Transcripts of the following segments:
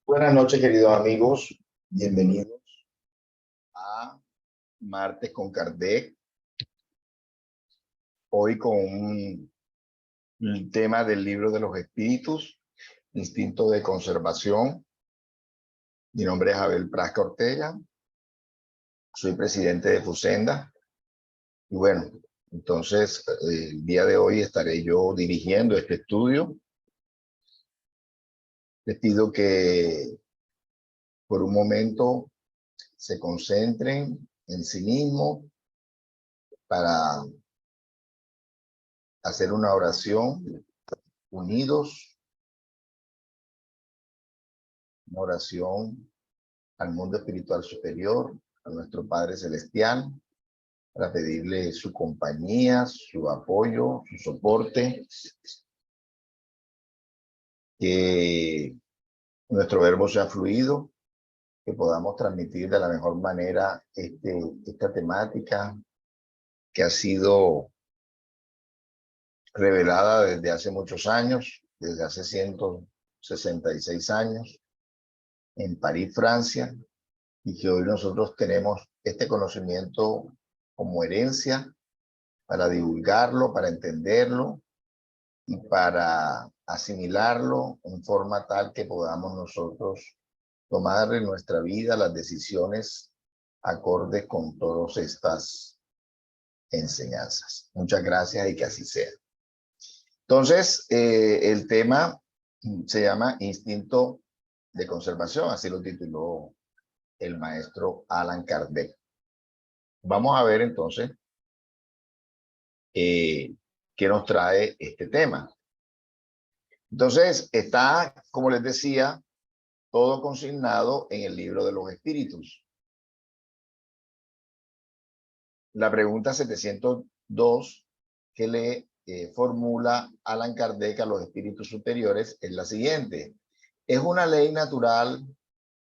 Buenas noches, queridos amigos. Bienvenidos a Martes con Kardec. Hoy con un tema del libro de los espíritus, instinto de conservación. Mi nombre es Abel Prasca Ortega. Soy presidente de Fusenda. Y bueno, entonces el día de hoy estaré yo dirigiendo este estudio. Les pido que por un momento se concentren en sí mismos para hacer una oración unidos, una oración al mundo espiritual superior, a nuestro Padre Celestial, para pedirle su compañía, su apoyo, su soporte, que nuestro verbo sea fluido, que podamos transmitir de la mejor manera esta temática que ha sido revelada desde hace muchos años, desde hace 166 años, en París, Francia, y que hoy nosotros tenemos este conocimiento como herencia para divulgarlo, para entenderlo y para asimilarlo en forma tal que podamos nosotros tomar en nuestra vida las decisiones acordes con todas estas enseñanzas. Muchas gracias y que así sea. Entonces, el tema se llama instinto de conservación, así lo tituló el maestro Allan Kardec. Vamos a ver entonces qué nos trae este tema. Entonces, está, como les decía, todo consignado en el libro de los espíritus. La pregunta 702 que le formula Allan Kardec a los espíritus superiores es la siguiente. ¿Es una ley natural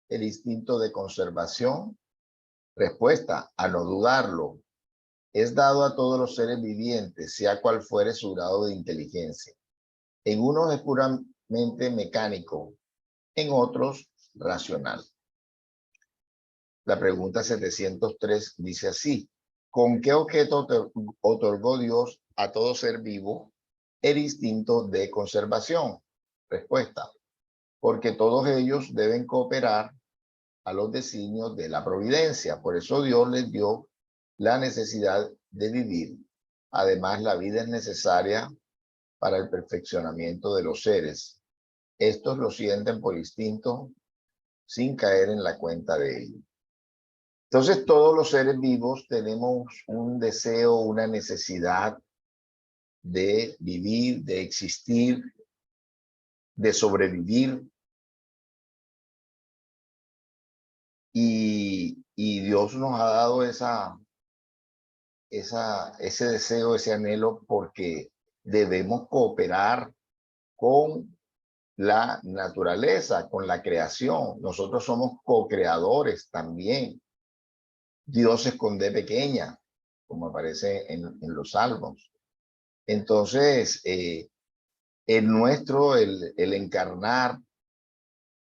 el instinto de conservación? Respuesta, a no dudarlo. Es dado a todos los seres vivientes, sea cual fuere su grado de inteligencia. En unos es puramente mecánico, en otros racional. La pregunta 703 dice así: ¿con qué objeto otorgó Dios a todo ser vivo el instinto de conservación? Respuesta, porque todos ellos deben cooperar a los designios de la providencia. Por eso Dios les dio la necesidad de vivir. Además, la vida es necesaria para el perfeccionamiento de los seres. Estos lo sienten por instinto sin caer en la cuenta de ello. Entonces, todos los seres vivos tenemos un deseo, una necesidad de vivir, de existir, de sobrevivir. Y Dios nos ha dado ese deseo, ese anhelo, porque debemos cooperar con la naturaleza, con la creación. Nosotros somos co-creadores también. Dios se esconde pequeña, como aparece en los Salmos. Entonces, el encarnar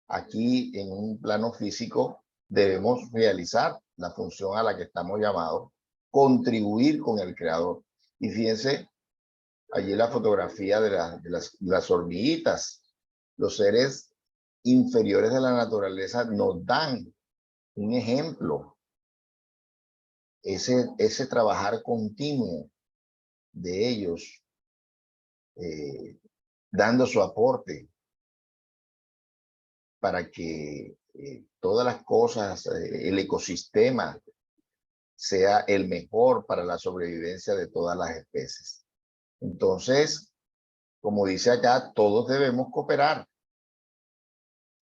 aquí en un plano físico, debemos realizar la función a la que estamos llamados, contribuir con el creador. Y fíjense, allí la fotografía de las hormiguitas. Los seres inferiores de la naturaleza nos dan un ejemplo. Ese trabajar continuo de ellos, dando su aporte para que todas las cosas, el ecosistema, sea el mejor para la sobrevivencia de todas las especies. Entonces, como dice acá, todos debemos cooperar,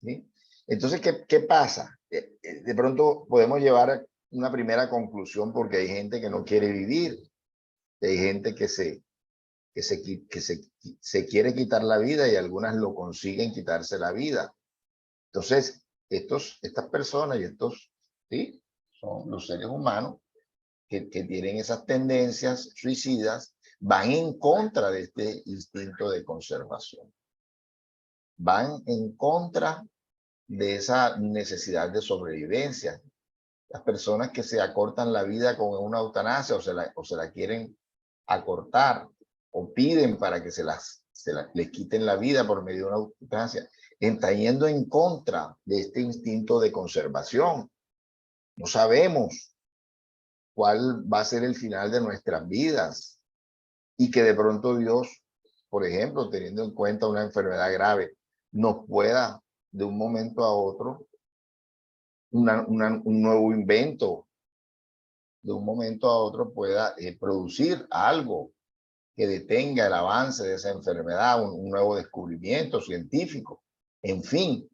¿sí? Entonces, ¿qué pasa? De pronto podemos llevar una primera conclusión, porque hay gente que no quiere vivir, hay gente que se quiere quitar la vida, y algunas lo consiguen quitarse la vida. Entonces, estas personas y estos, ¿sí?, son los seres humanos que tienen esas tendencias suicidas, van en contra de este instinto de conservación. Van en contra de esa necesidad de sobrevivencia. Las personas que se acortan la vida con una eutanasia o se la quieren acortar o piden para que les quiten la vida por medio de una eutanasia, están yendo en contra de este instinto de conservación. No sabemos cuál va a ser el final de nuestras vidas y que de pronto Dios, por ejemplo, teniendo en cuenta una enfermedad grave, nos pueda de un momento a otro un nuevo invento, de un momento a otro pueda producir algo que detenga el avance de esa enfermedad, un nuevo descubrimiento científico, en fin.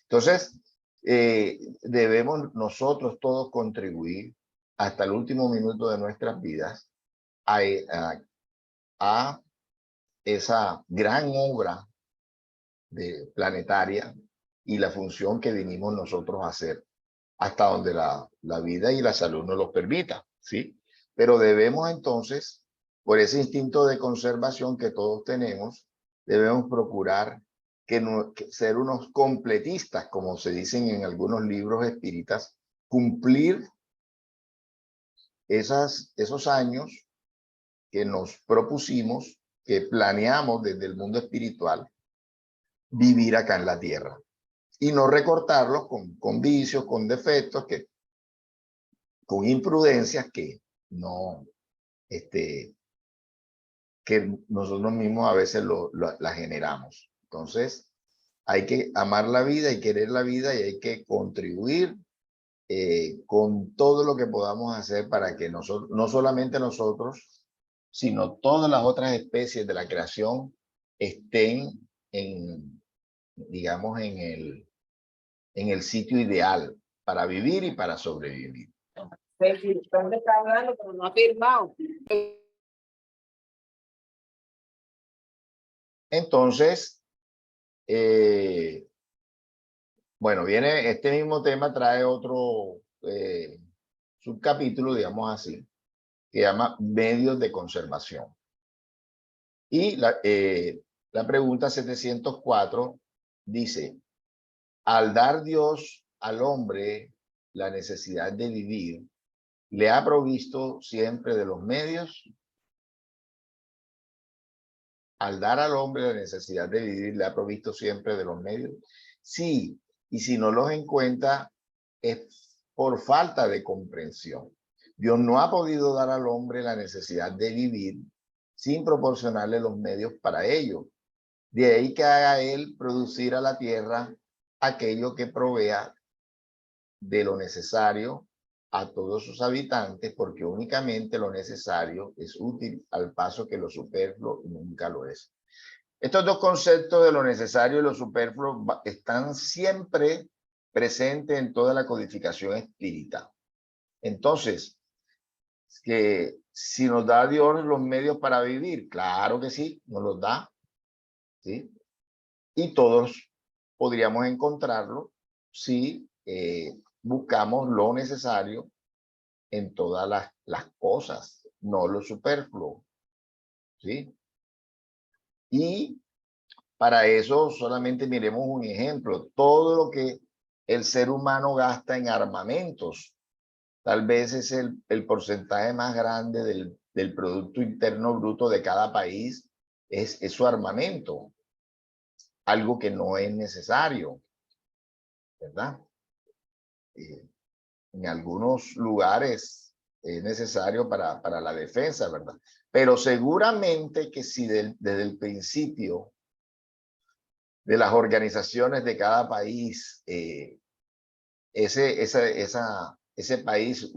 Entonces, debemos nosotros todos contribuir hasta el último minuto de nuestras vidas a esa gran obra planetaria y la función que vinimos nosotros a hacer, hasta donde la vida y la salud nos los permita, ¿sí? Pero debemos entonces, por ese instinto de conservación que todos tenemos, debemos procurar que ser unos completistas, como se dicen en algunos libros espíritas, cumplir esos años que nos propusimos, que planeamos desde el mundo espiritual, vivir acá en la tierra. Y no recortarlos con vicios, con defectos, con imprudencias que no, que nosotros mismos a veces la generamos. Entonces, hay que amar la vida y querer la vida y hay que contribuir con todo lo que podamos hacer para que nosotros, no solamente nosotros, sino todas las otras especies de la creación estén digamos, en el sitio ideal para vivir y para sobrevivir. ¿Dónde está hablando? Pero no ha firmado. Entonces, bueno, viene este mismo tema, trae otro subcapítulo, digamos así, que llama medios de conservación. Y la pregunta 704 dice, al dar Dios al hombre la necesidad de vivir, ¿le ha provisto siempre de los medios? Al dar al hombre la necesidad de vivir, ¿le ha provisto siempre de los medios? Sí, y si no los encuentra, es por falta de comprensión. Dios no ha podido dar al hombre la necesidad de vivir sin proporcionarle los medios para ello. De ahí que haga él producir a la tierra aquello que provea de lo necesario a todos sus habitantes, porque únicamente lo necesario es útil, al paso que lo superfluo nunca lo es. Estos dos conceptos de lo necesario y lo superfluo están siempre presentes en toda la codificación espírita. Entonces, que si nos da Dios los medios para vivir, claro que sí, nos los da, ¿sí? Y todos podríamos encontrarlo si buscamos lo necesario en todas las cosas, no lo superfluo, ¿sí? Y para eso solamente miremos un ejemplo, todo lo que el ser humano gasta en armamentos, tal vez es el porcentaje más grande del Producto Interno Bruto de cada país, es su armamento, algo que no es necesario, ¿verdad? En algunos lugares es necesario para la defensa, ¿verdad? Pero seguramente que si desde el principio de las organizaciones de cada país, ese país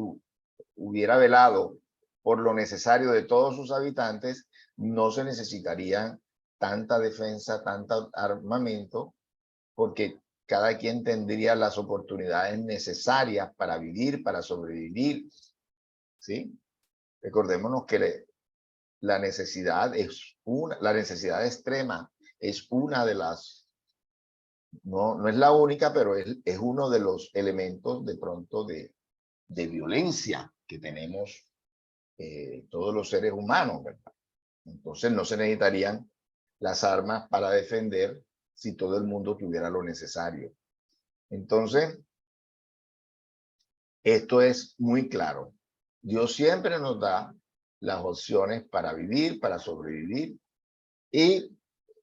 hubiera velado por lo necesario de todos sus habitantes, no se necesitarían tanta defensa, tanto armamento, porque cada quien tendría las oportunidades necesarias para vivir, para sobrevivir, ¿sí? Recordémonos que la necesidad la necesidad extrema es una de las, no es la única, pero es uno de los elementos de pronto de violencia que tenemos todos los seres humanos, ¿verdad? Entonces no se necesitarían las armas para defender si todo el mundo tuviera lo necesario. Entonces, esto es muy claro. Dios siempre nos da las opciones para vivir, para sobrevivir, y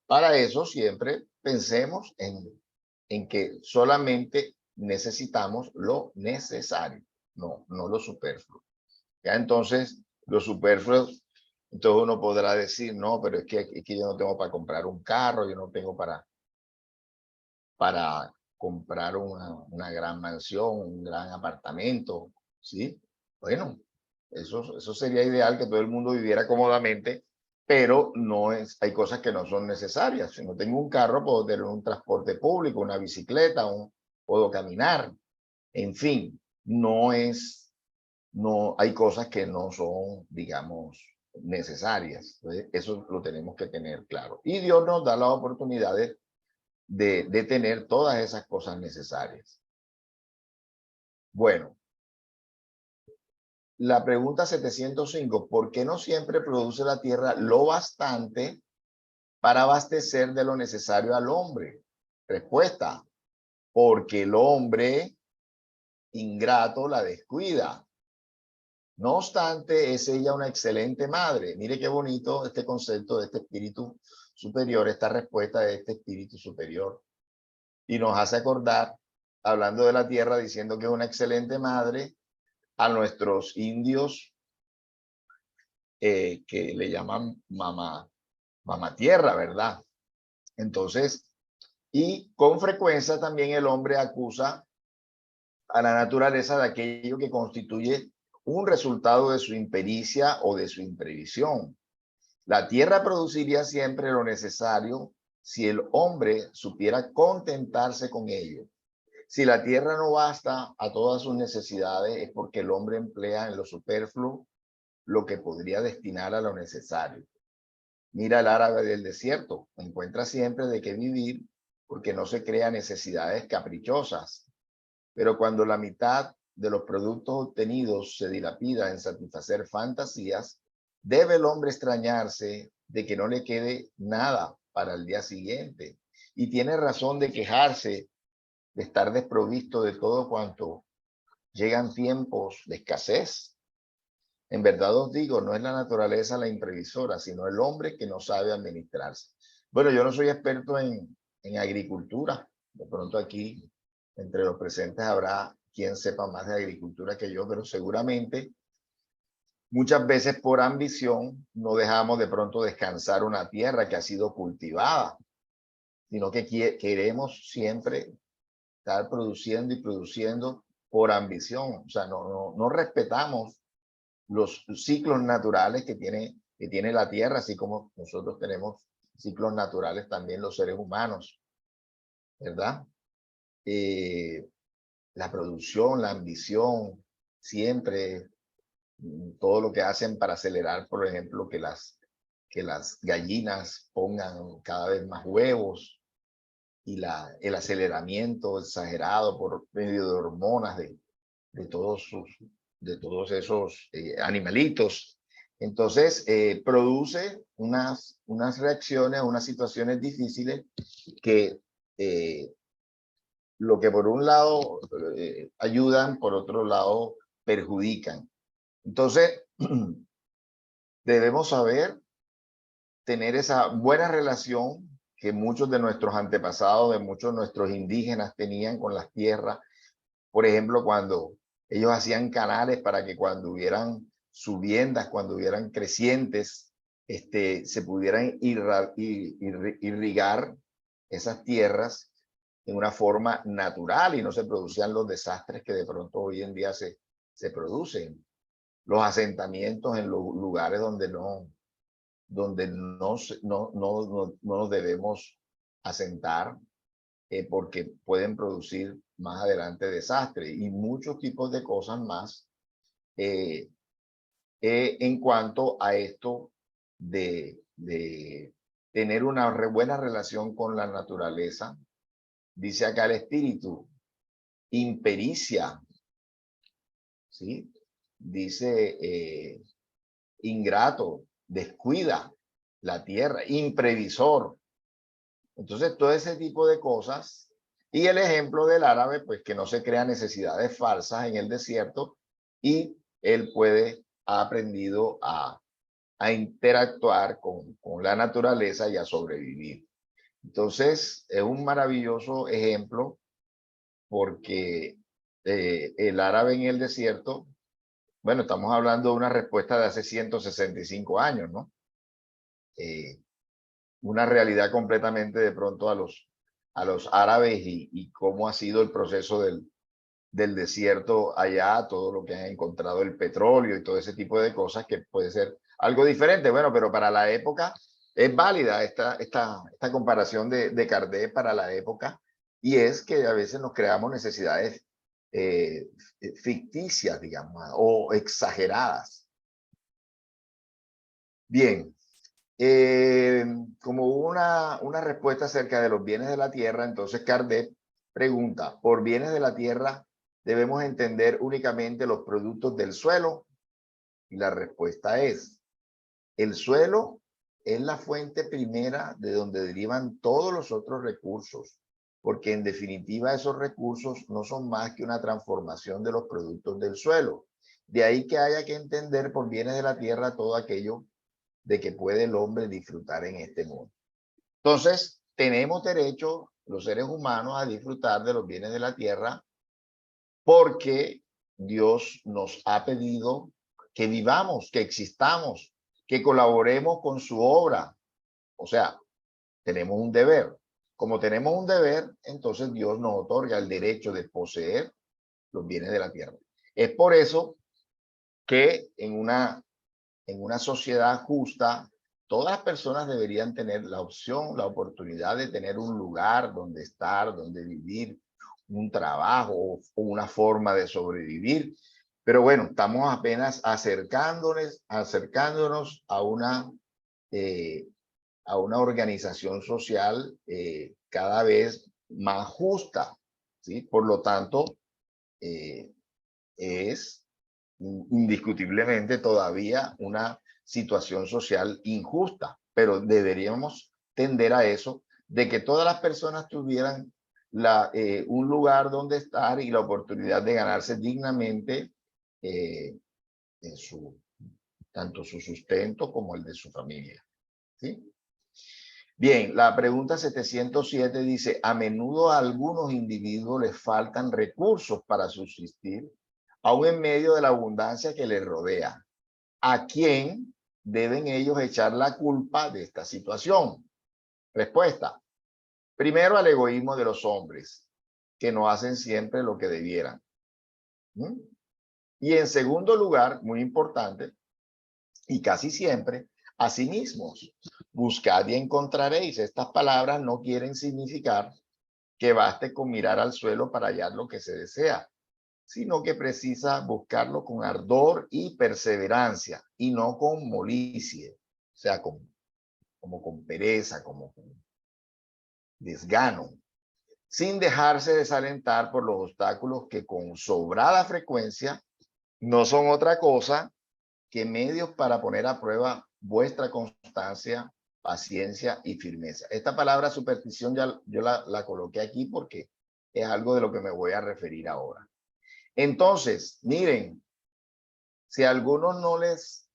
para eso siempre pensemos en que solamente necesitamos lo necesario, no lo superfluo. Ya entonces, lo superfluo, entonces uno podrá decir, no, pero es que yo no tengo para comprar un carro, yo no tengo para comprar una gran mansión, un gran apartamento, ¿sí? Bueno, eso sería ideal, que todo el mundo viviera cómodamente, pero no es, hay cosas que no son necesarias. Si no tengo un carro, puedo tener un transporte público, una bicicleta, puedo caminar, en fin, no hay cosas que no son, digamos, necesarias. Entonces, eso lo tenemos que tener claro. Y Dios nos da las oportunidades de tener todas esas cosas necesarias. Bueno, la pregunta 705, ¿por qué no siempre produce la tierra lo bastante para abastecer de lo necesario al hombre? Respuesta, porque el hombre ingrato la descuida. No obstante, es ella una excelente madre. Mire qué bonito este concepto de este espíritu superior, esta respuesta de este espíritu superior. Y nos hace acordar, hablando de la tierra, diciendo que es una excelente madre, a nuestros indios que le llaman mamá tierra, ¿verdad? Entonces, y con frecuencia también el hombre acusa a la naturaleza de aquello que constituye un resultado de su impericia o de su imprevisión. La tierra produciría siempre lo necesario si el hombre supiera contentarse con ello. Si la tierra no basta a todas sus necesidades, es porque el hombre emplea en lo superfluo lo que podría destinar a lo necesario. Mira el árabe del desierto, encuentra siempre de qué vivir porque no se crea necesidades caprichosas. Pero cuando la mitad de los productos obtenidos se dilapida en satisfacer fantasías, debe el hombre extrañarse de que no le quede nada para el día siguiente. Y tiene razón de quejarse de estar desprovisto de todo cuanto llegan tiempos de escasez. En verdad os digo, no es la naturaleza la imprevisora, sino el hombre que no sabe administrarse. Bueno, yo no soy experto en agricultura. De pronto aquí, entre los presentes, habrá quien sepa más de agricultura que yo, pero seguramente muchas veces por ambición no dejamos de pronto descansar una tierra que ha sido cultivada, sino que queremos siempre estar produciendo y produciendo por ambición. O sea, no respetamos los ciclos naturales que tiene la tierra, así como nosotros tenemos ciclos naturales también los seres humanos, ¿verdad? La producción, la ambición, siempre todo lo que hacen para acelerar, por ejemplo, que las gallinas pongan cada vez más huevos, y el aceleramiento exagerado por medio de hormonas de todos esos animalitos. Entonces, produce unas reacciones, unas situaciones difíciles que lo que por un lado ayudan, por otro lado perjudican. Entonces, debemos saber tener esa buena relación que muchos de nuestros antepasados, de muchos de nuestros indígenas tenían con las tierras. Por ejemplo, cuando ellos hacían canales para que cuando hubieran subiendas, cuando hubieran crecientes, se pudieran irrigar esas tierras en una forma natural y no se producían los desastres que de pronto hoy en día se producen. Los asentamientos en los lugares donde no nos debemos asentar, porque pueden producir más adelante desastres y muchos tipos de cosas más en cuanto a esto de tener una buena relación con la naturaleza. Dice acá el espíritu, impericia, ¿sí? Dice ingrato, descuida la tierra, imprevisor. Entonces, todo ese tipo de cosas Y el ejemplo del árabe, pues que no se crea necesidades falsas en el desierto y él ha aprendido a interactuar con la naturaleza y a sobrevivir. Entonces, es un maravilloso ejemplo porque el árabe en el desierto, bueno, estamos hablando de una respuesta de hace 165 años, ¿no? Una realidad completamente de pronto a los árabes y cómo ha sido el proceso del desierto allá, todo lo que han encontrado, el petróleo y todo ese tipo de cosas que puede ser algo diferente. Bueno, pero para la época es válida esta comparación de Kardec para la época, y es que a veces nos creamos necesidades ficticias, digamos, o exageradas. Bien, como una respuesta acerca de los bienes de la tierra, entonces Kardec pregunta, ¿por bienes de la tierra debemos entender únicamente los productos del suelo? Y la respuesta es, el suelo es la fuente primera de donde derivan todos los otros recursos, porque en definitiva esos recursos no son más que una transformación de los productos del suelo. De ahí que haya que entender por bienes de la tierra todo aquello de que puede el hombre disfrutar en este mundo. Entonces, tenemos derecho, los seres humanos, a disfrutar de los bienes de la tierra porque Dios nos ha pedido que vivamos, que existamos, que colaboremos con su obra. O sea, tenemos un deber. Como tenemos un deber, entonces Dios nos otorga el derecho de poseer los bienes de la tierra. Es por eso que en una sociedad justa, todas las personas deberían tener la opción, la oportunidad de tener un lugar donde estar, donde vivir, un trabajo o una forma de sobrevivir. Pero bueno, estamos apenas acercándonos a una organización social cada vez más justa, ¿sí? Por lo tanto, es indiscutiblemente todavía una situación social injusta, pero deberíamos tender a eso, de que todas las personas tuvieran un lugar donde estar y la oportunidad de ganarse dignamente eh, en tanto su sustento como el de su familia. ¿Sí? Bien, la pregunta 707 dice, a menudo a algunos individuos les faltan recursos para subsistir, aún en medio de la abundancia que les rodea. ¿A quién deben ellos echar la culpa de esta situación? Respuesta. Primero, al egoísmo de los hombres, que no hacen siempre lo que debieran. Y en segundo lugar, muy importante, y casi siempre, a sí mismos. Buscad y encontraréis. Estas palabras no quieren significar que baste con mirar al suelo para hallar lo que se desea, sino que precisa buscarlo con ardor y perseverancia y no con molicie, o sea, como con pereza, como con desgano, sin dejarse desalentar por los obstáculos que con sobrada frecuencia no son otra cosa que medios para poner a prueba vuestra constancia, paciencia y firmeza. Esta palabra superstición ya yo la coloqué aquí porque es algo de lo que me voy a referir ahora. Entonces, miren, si a algunos no les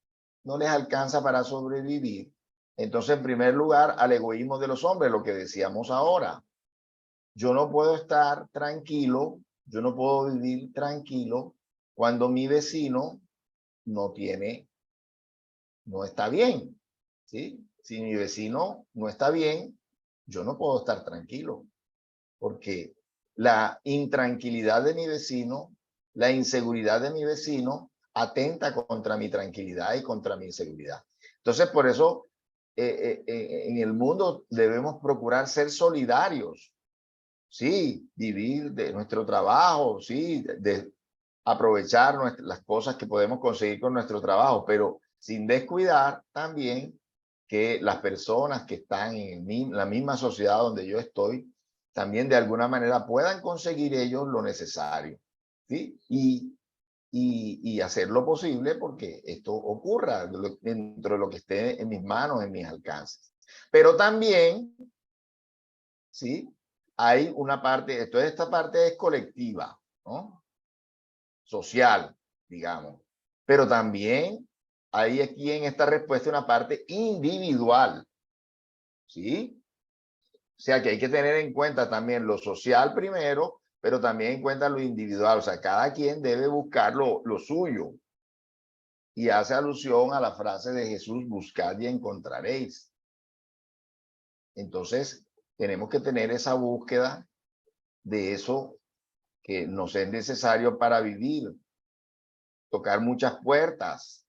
alcanza para sobrevivir, entonces en primer lugar al egoísmo de los hombres, lo que decíamos ahora. Yo no puedo estar tranquilo, yo no puedo vivir tranquilo cuando mi vecino no está bien, ¿sí? Si mi vecino no está bien, yo no puedo estar tranquilo, porque la intranquilidad de mi vecino, la inseguridad de mi vecino, atenta contra mi tranquilidad y contra mi inseguridad. Entonces, por eso, en el mundo debemos procurar ser solidarios, sí, vivir de nuestro trabajo, sí, de aprovechar las cosas que podemos conseguir con nuestro trabajo, pero sin descuidar también que las personas que están en la misma sociedad donde yo estoy, también de alguna manera puedan conseguir ellos lo necesario, ¿sí? Y hacer lo posible porque esto ocurra dentro de lo que esté en mis manos, en mis alcances. Pero también, ¿sí? hay una parte, entonces esta parte es colectiva, ¿no? Social, digamos. Pero también hay aquí en esta respuesta una parte individual, ¿sí? O sea que hay que tener en cuenta también lo social primero, pero también en cuenta lo individual. O sea, cada quien debe buscar lo suyo. Y hace alusión a la frase de Jesús, buscad y encontraréis. Entonces, tenemos que tener esa búsqueda de eso que nos es necesario para vivir, tocar muchas puertas,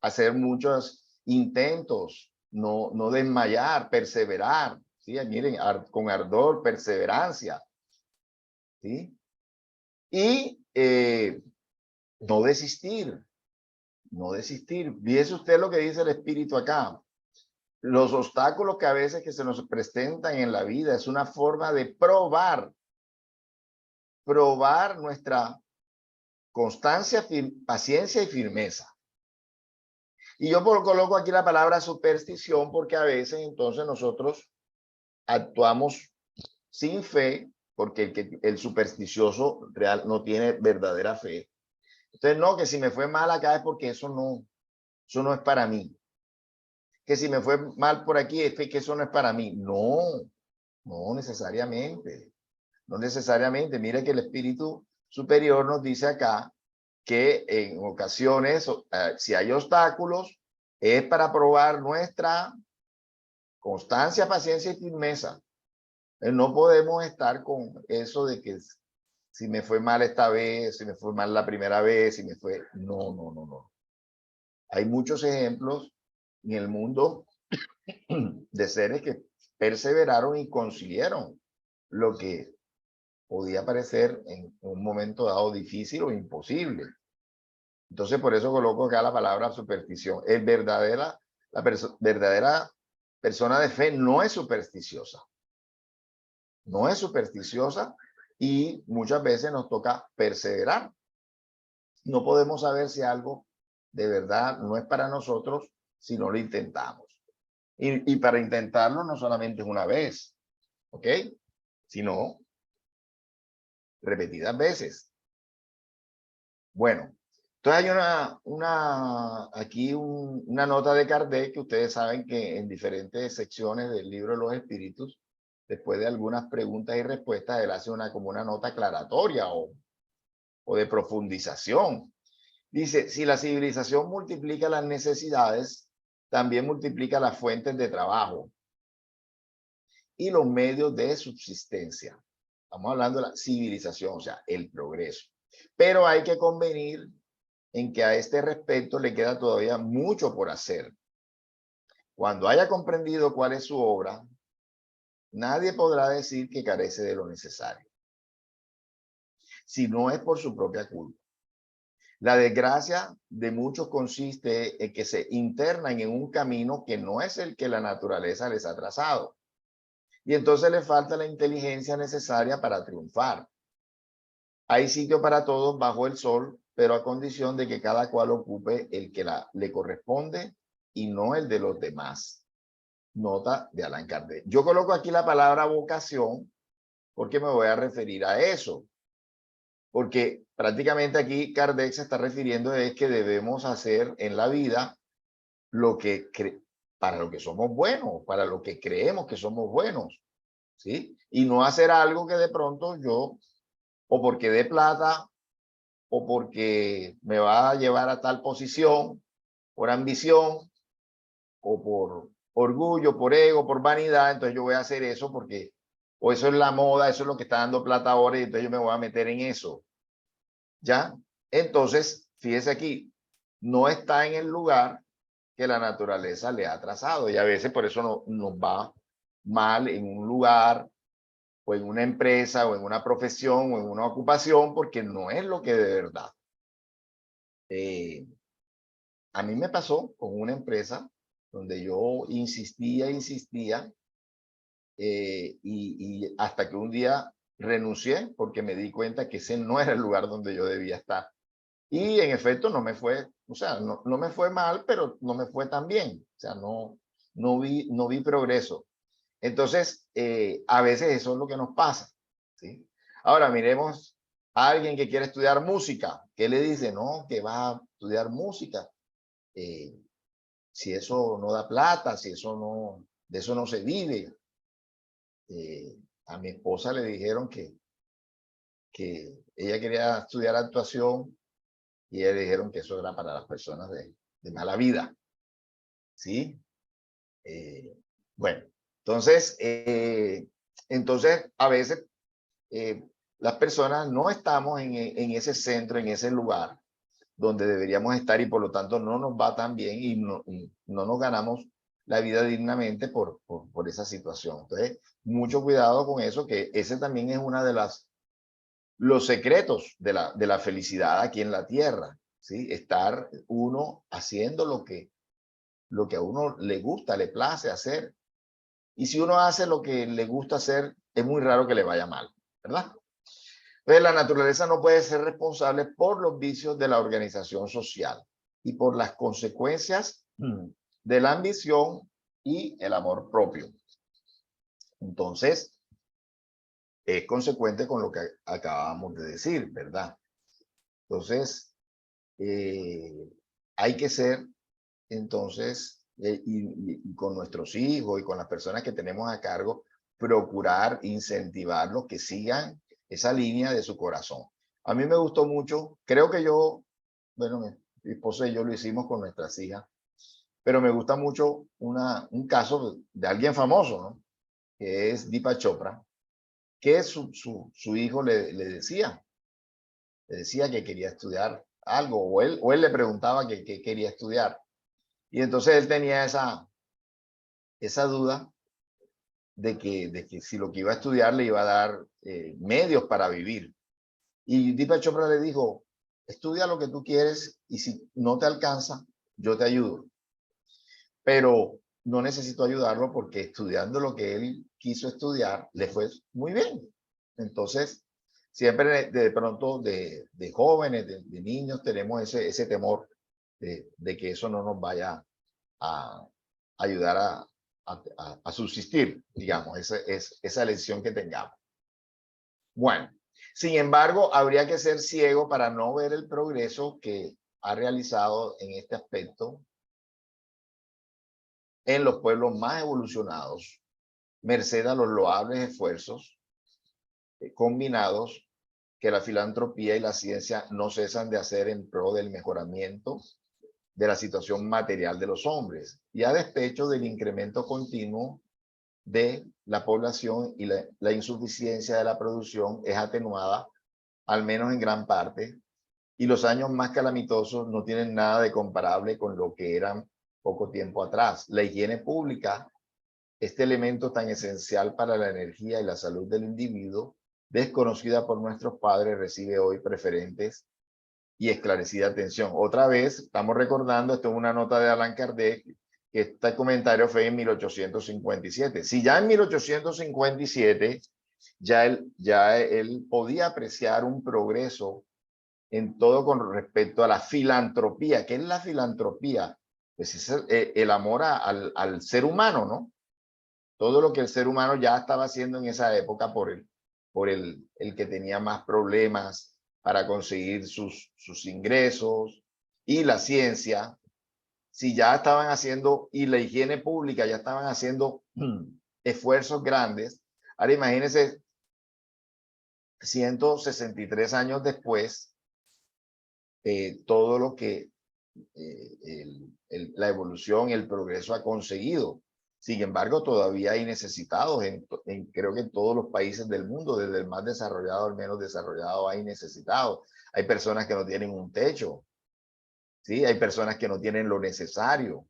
hacer muchos intentos, no desmayar, perseverar, ¿sí? Miren, con ardor, perseverancia, ¿sí? Y no desistir, no desistir. Fíjese usted lo que dice el Espíritu acá. Los obstáculos que a veces que se nos presentan en la vida es una forma de probar nuestra constancia, paciencia y firmeza. Y yo coloco aquí la palabra superstición porque a veces entonces nosotros actuamos sin fe, porque el supersticioso real no tiene verdadera fe. Entonces, no, que si me fue mal acá es porque eso no es para mí. Que si me fue mal por aquí es que eso no es para mí. No necesariamente. No necesariamente. Mire que el espíritu superior nos dice acá que en ocasiones, si hay obstáculos, es para probar nuestra constancia, paciencia y firmeza. No podemos estar con eso de que si me fue mal esta vez, si me fue mal la primera vez, si me fue... No. Hay muchos ejemplos en el mundo de seres que perseveraron y consiguieron lo que podía parecer en un momento dado difícil o imposible. Entonces, por eso coloco acá la palabra superstición. La verdadera persona de fe no es supersticiosa. No es supersticiosa y muchas veces nos toca perseverar. No podemos saber si algo de verdad no es para nosotros si no lo intentamos. Y para intentarlo no solamente es una vez, ¿ok? Sino repetidas veces. Bueno, entonces hay aquí una nota de Kardec que ustedes saben que en diferentes secciones del libro de los espíritus, después de algunas preguntas y respuestas, él hace como una nota aclaratoria o de profundización. Dice, si la civilización multiplica las necesidades, también multiplica las fuentes de trabajo y los medios de subsistencia. Estamos hablando de la civilización, o sea, el progreso. Pero hay que convenir en que a este respecto le queda todavía mucho por hacer. Cuando haya comprendido cuál es su obra, nadie podrá decir que carece de lo necesario, si no es por su propia culpa. La desgracia de muchos consiste en que se internan en un camino que no es el que la naturaleza les ha trazado. Y entonces les falta la inteligencia necesaria para triunfar. Hay sitio para todos bajo el sol, pero a condición de que cada cual ocupe el que le corresponde y no el de los demás. Nota de Allan Kardec. Yo coloco aquí la palabra vocación porque me voy a referir a eso. Porque prácticamente aquí Kardec se está refiriendo es que debemos hacer en la vida lo que para lo que somos buenos, para lo que creemos que somos buenos, ¿sí? Y no hacer algo que de pronto yo, o porque dé plata, o porque me va a llevar a tal posición, por ambición, o por orgullo, por ego, por vanidad, entonces yo voy a hacer eso porque, o eso es la moda, eso es lo que está dando plata ahora y entonces yo me voy a meter en eso. ¿Ya? Entonces, fíjese aquí, no está en el lugar que la naturaleza le ha trazado y a veces por eso nos va mal en un lugar o en una empresa o en una profesión o en una ocupación porque no es lo que de verdad. A mí me pasó con una empresa donde yo insistía y hasta que un día renuncié porque me di cuenta que ese no era el lugar donde yo debía estar. Y en efecto no me fue, o sea, no me fue mal, pero no me fue tan bien. O sea, no vi progreso. Entonces, a veces eso es lo que nos pasa, ¿sí? Ahora, miremos a alguien que quiere estudiar música. ¿Qué le dice? No, que va a estudiar música. Si eso no da plata, si eso no, de eso no se vive. A mi esposa le dijeron que ella quería estudiar actuación y ella le dijeron que eso era para las personas de mala vida, ¿sí? Bueno, entonces a veces las personas no estamos en ese centro, en ese lugar donde deberíamos estar y por lo tanto no nos va tan bien y no nos ganamos la vida dignamente por esa situación. Entonces, mucho cuidado con eso, que ese también es una de los secretos de la felicidad aquí en la tierra, ¿sí? Estar uno haciendo lo que a uno le gusta, le place hacer. Y si uno hace lo que le gusta hacer, es muy raro que le vaya mal, ¿verdad? Entonces, la naturaleza no puede ser responsable por los vicios de la organización social y por las consecuencias de la ambición y el amor propio. Entonces, es consecuente con lo que acabamos de decir, ¿verdad? Entonces, hay que ser, entonces, y con nuestros hijos y con las personas que tenemos a cargo, procurar incentivarlos que sigan esa línea de su corazón. A mí me gustó mucho, creo que bueno, mi esposa y yo lo hicimos con nuestras hijas, pero me gusta mucho un caso de alguien famoso, ¿no? Que es Deepak Chopra, que su hijo le decía que quería estudiar algo, o él le preguntaba que quería estudiar. Y entonces él tenía esa duda de que si lo que iba a estudiar le iba a dar medios para vivir. Y Deepak Chopra le dijo, estudia lo que tú quieres y si no te alcanza, yo te ayudo. Pero no necesito ayudarlo porque estudiando lo que él quiso estudiar, le fue muy bien. Entonces, siempre de pronto de jóvenes, de niños, tenemos ese temor de que eso no nos vaya a ayudar a subsistir, digamos, esa elección que tengamos. Bueno, sin embargo, habría que ser ciego para no ver el progreso que ha realizado en este aspecto en los pueblos más evolucionados, merced a los loables esfuerzos combinados que la filantropía y la ciencia no cesan de hacer en pro del mejoramiento de la situación material de los hombres y a despecho del incremento continuo de la población y la insuficiencia de la producción es atenuada, al menos en gran parte, y los años más calamitosos no tienen nada de comparable con lo que eran poco tiempo atrás. La higiene pública, este elemento tan esencial para la energía y la salud del individuo, desconocida por nuestros padres, recibe hoy preferentes y esclarecida atención. Otra vez, estamos recordando, esto es una nota de Allan Kardec, que este comentario fue en 1857. Si ya en 1857 ya él podía apreciar un progreso en todo con respecto a la filantropía. ¿Qué es la filantropía? Pues es el amor al ser humano, ¿no? Todo lo que el ser humano ya estaba haciendo en esa época por el que tenía más problemas para conseguir sus ingresos, y la ciencia, si ya estaban haciendo, y la higiene pública ya estaban haciendo esfuerzos grandes. Ahora imagínense, 163 años después, todo lo que la evolución y el progreso ha conseguido. Sin embargo, todavía hay necesitados creo que en todos los países del mundo, desde el más desarrollado al menos desarrollado, hay necesitados. Hay personas que no tienen un techo, ¿sí? Hay personas que no tienen lo necesario.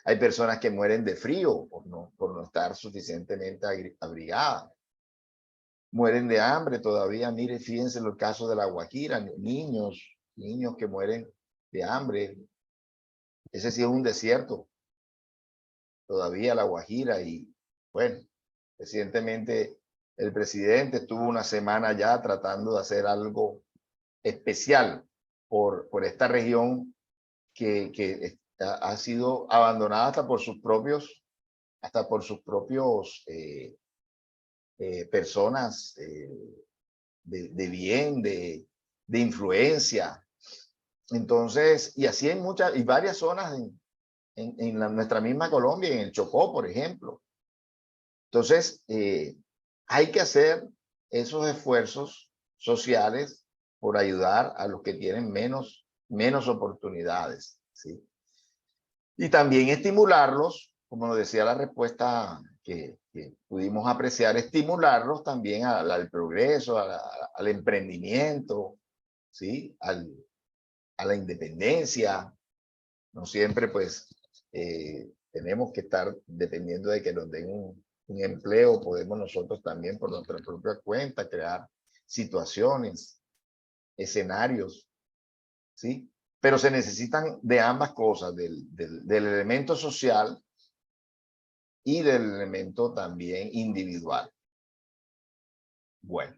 Hay personas que mueren de frío por no estar suficientemente abrigadas. Mueren de hambre todavía. Mire, fíjense los casos de la Guajira, niños que mueren de hambre. Ese sí es un desierto, todavía la Guajira. Y bueno, recientemente el presidente estuvo una semana ya tratando de hacer algo especial por esta región que ha sido abandonada hasta por sus propios hasta por sus propios personas de bien, de influencia. Entonces, y así hay muchas y varias zonas en nuestra misma Colombia, en el Chocó, por ejemplo. Entonces, hay que hacer esos esfuerzos sociales por ayudar a los que tienen menos oportunidades, ¿sí? Y también estimularlos, como nos decía la respuesta que pudimos apreciar, estimularlos también al progreso, al emprendimiento, ¿sí? A la independencia. No siempre, pues, tenemos que estar dependiendo de que nos den un empleo. Podemos nosotros también, por nuestra propia cuenta, crear situaciones, escenarios, ¿sí? Pero se necesitan de ambas cosas, del elemento social y del elemento también individual. Bueno,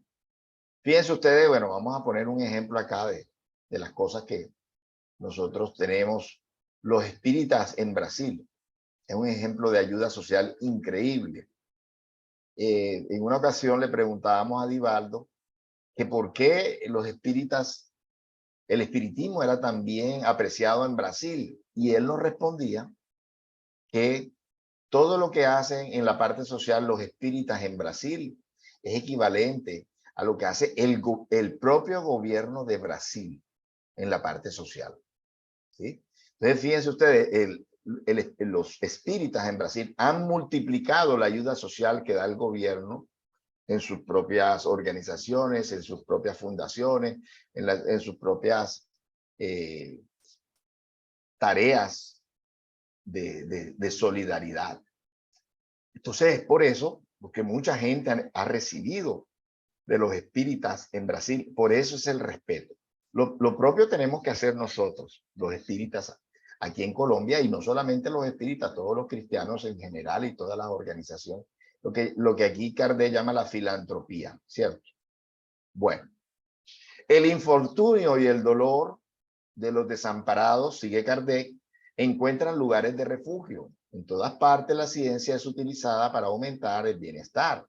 fíjense ustedes, bueno, vamos a poner un ejemplo acá de las cosas que nosotros tenemos. Los espíritas en Brasil es un ejemplo de ayuda social increíble. En una ocasión le preguntábamos a Divaldo que por qué los espíritas, el espiritismo era tan bien apreciado en Brasil, y él nos respondía que todo lo que hacen en la parte social los espíritas en Brasil es equivalente a lo que hace el propio gobierno de Brasil en la parte social, ¿sí? Entonces, fíjense ustedes, los espíritas en Brasil han multiplicado la ayuda social que da el gobierno en sus propias organizaciones, en sus propias fundaciones, en sus propias tareas de solidaridad. Entonces, es por eso porque mucha gente ha recibido de los espíritas en Brasil. Por eso es el respeto. Lo propio tenemos que hacer nosotros, los espíritas, aquí en Colombia, y no solamente los espíritas, todos los cristianos en general y todas las organizaciones. Lo que aquí Kardec llama la filantropía, ¿cierto? Bueno, el infortunio y el dolor de los desamparados, sigue Kardec, encuentran lugares de refugio. En todas partes la ciencia es utilizada para aumentar el bienestar.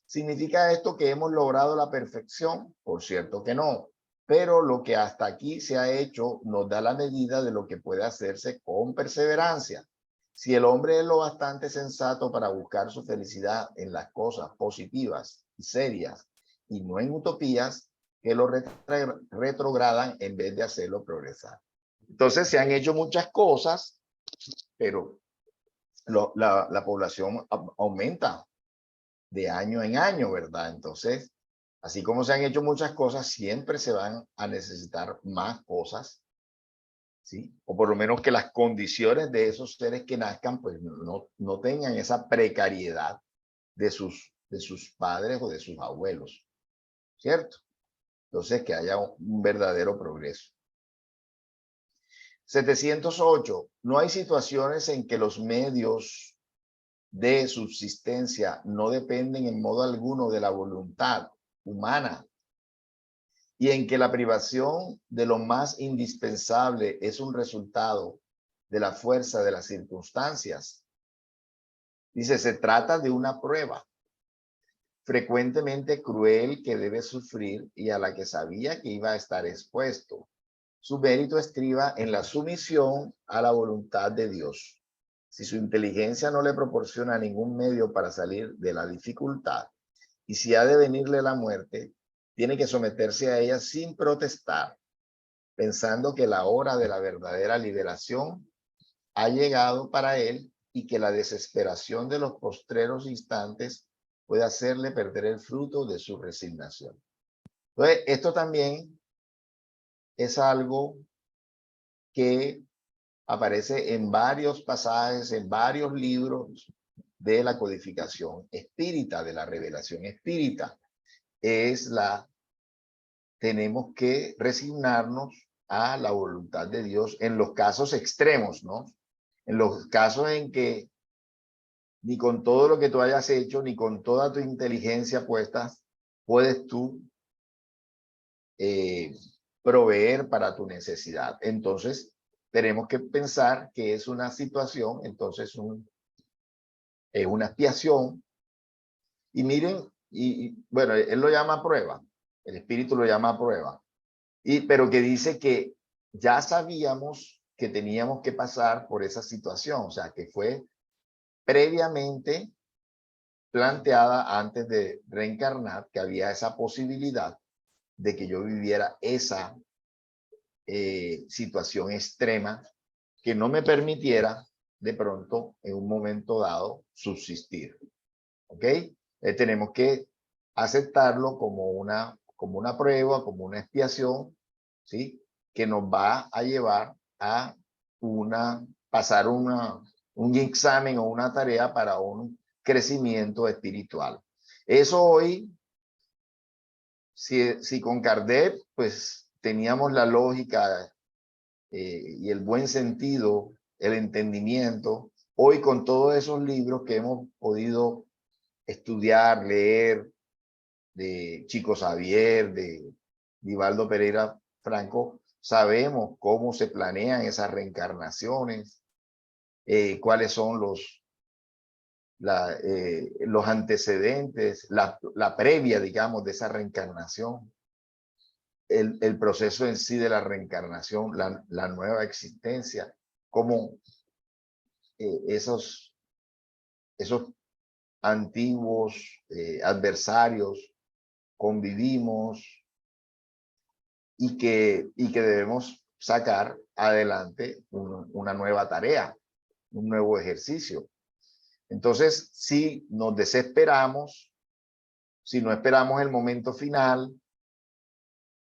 ¿Significa esto que hemos logrado la perfección? Por cierto que no, pero lo que hasta aquí se ha hecho nos da la medida de lo que puede hacerse con perseverancia. Si el hombre es lo bastante sensato para buscar su felicidad en las cosas positivas y serias y no en utopías que lo retrogradan en vez de hacerlo progresar. Entonces se han hecho muchas cosas, pero la población aumenta de año en año, ¿verdad? Entonces, así como se han hecho muchas cosas, siempre se van a necesitar más cosas, ¿sí? O por lo menos que las condiciones de esos seres que nazcan, pues no tengan esa precariedad de sus padres o de sus abuelos, ¿cierto? Entonces, que haya un verdadero progreso. 708. No hay situaciones en que los medios de subsistencia no dependen en modo alguno de la voluntad humana y en que la privación de lo más indispensable es un resultado de la fuerza de las circunstancias. Dice, se trata de una prueba frecuentemente cruel que debe sufrir y a la que sabía que iba a estar expuesto. Su mérito estriba en la sumisión a la voluntad de Dios. Si su inteligencia no le proporciona ningún medio para salir de la dificultad, y si ha de venirle la muerte, tiene que someterse a ella sin protestar, pensando que la hora de la verdadera liberación ha llegado para él y que la desesperación de los postreros instantes puede hacerle perder el fruto de su resignación. Entonces, esto también es algo que aparece en varios pasajes, en varios libros de la codificación espírita, de la revelación espírita. Tenemos que resignarnos a la voluntad de Dios en los casos extremos, ¿no? En los casos en que ni con todo lo que tú hayas hecho, ni con toda tu inteligencia puesta, puedes tú proveer para tu necesidad. Entonces, tenemos que pensar que es una situación, entonces es una expiación. Y miren, bueno, él lo llama prueba, el espíritu lo llama prueba, pero que dice que ya sabíamos que teníamos que pasar por esa situación, o sea, que fue previamente planteada antes de reencarnar, que había esa posibilidad de que yo viviera esa situación extrema que no me permitiera de pronto en un momento dado subsistir. ¿Ok? Tenemos que aceptarlo como una prueba, como una expiación, ¿sí? Que nos va a llevar a pasar un examen o una tarea para un crecimiento espiritual. Eso hoy, si con Kardec, pues teníamos la lógica y el buen sentido, el entendimiento, hoy con todos esos libros que hemos podido estudiar, leer, de Chico Xavier, de Divaldo Pereira Franco, sabemos cómo se planean esas reencarnaciones, cuáles son los antecedentes, la previa, digamos, de esa reencarnación, el proceso en sí de la reencarnación, la nueva existencia, cómo esos antiguos adversarios convivimos y que debemos sacar adelante una nueva tarea, un nuevo ejercicio. Entonces, si nos desesperamos, si no esperamos el momento final,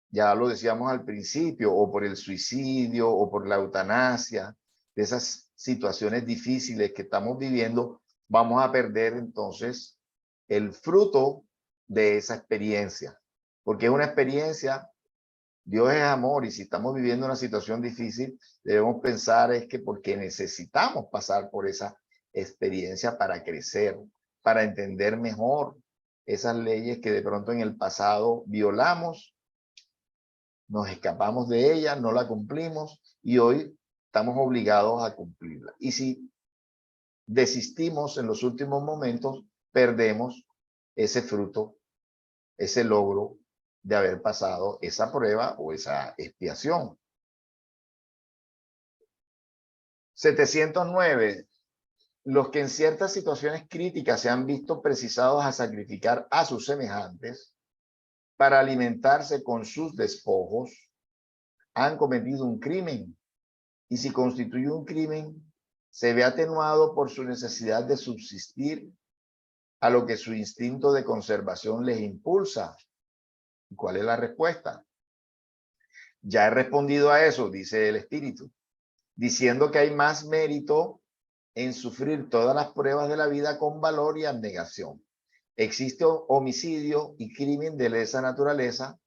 ya lo decíamos al principio, o por el suicidio o por la eutanasia, de esas situaciones difíciles que estamos viviendo, vamos a perder entonces el fruto de esa experiencia, porque es una experiencia. Dios es amor y si estamos viviendo una situación difícil, debemos pensar es que porque necesitamos pasar por esa experiencia para crecer, para entender mejor esas leyes que de pronto en el pasado violamos, nos escapamos de ellas, no la cumplimos y hoy estamos obligados a cumplirla. Y si desistimos en los últimos momentos, perdemos ese fruto, ese logro de haber pasado esa prueba o esa expiación. 709. Los que en ciertas situaciones críticas se han visto precisados a sacrificar a sus semejantes para alimentarse con sus despojos, han cometido un crimen. Y si constituye un crimen, se ve atenuado por su necesidad de subsistir a lo que su instinto de conservación les impulsa. ¿Y cuál es la respuesta? Ya he respondido a eso, dice el espíritu, diciendo que hay más mérito en sufrir todas las pruebas de la vida con valor y abnegación. Existe homicidio y crimen de lesa naturaleza,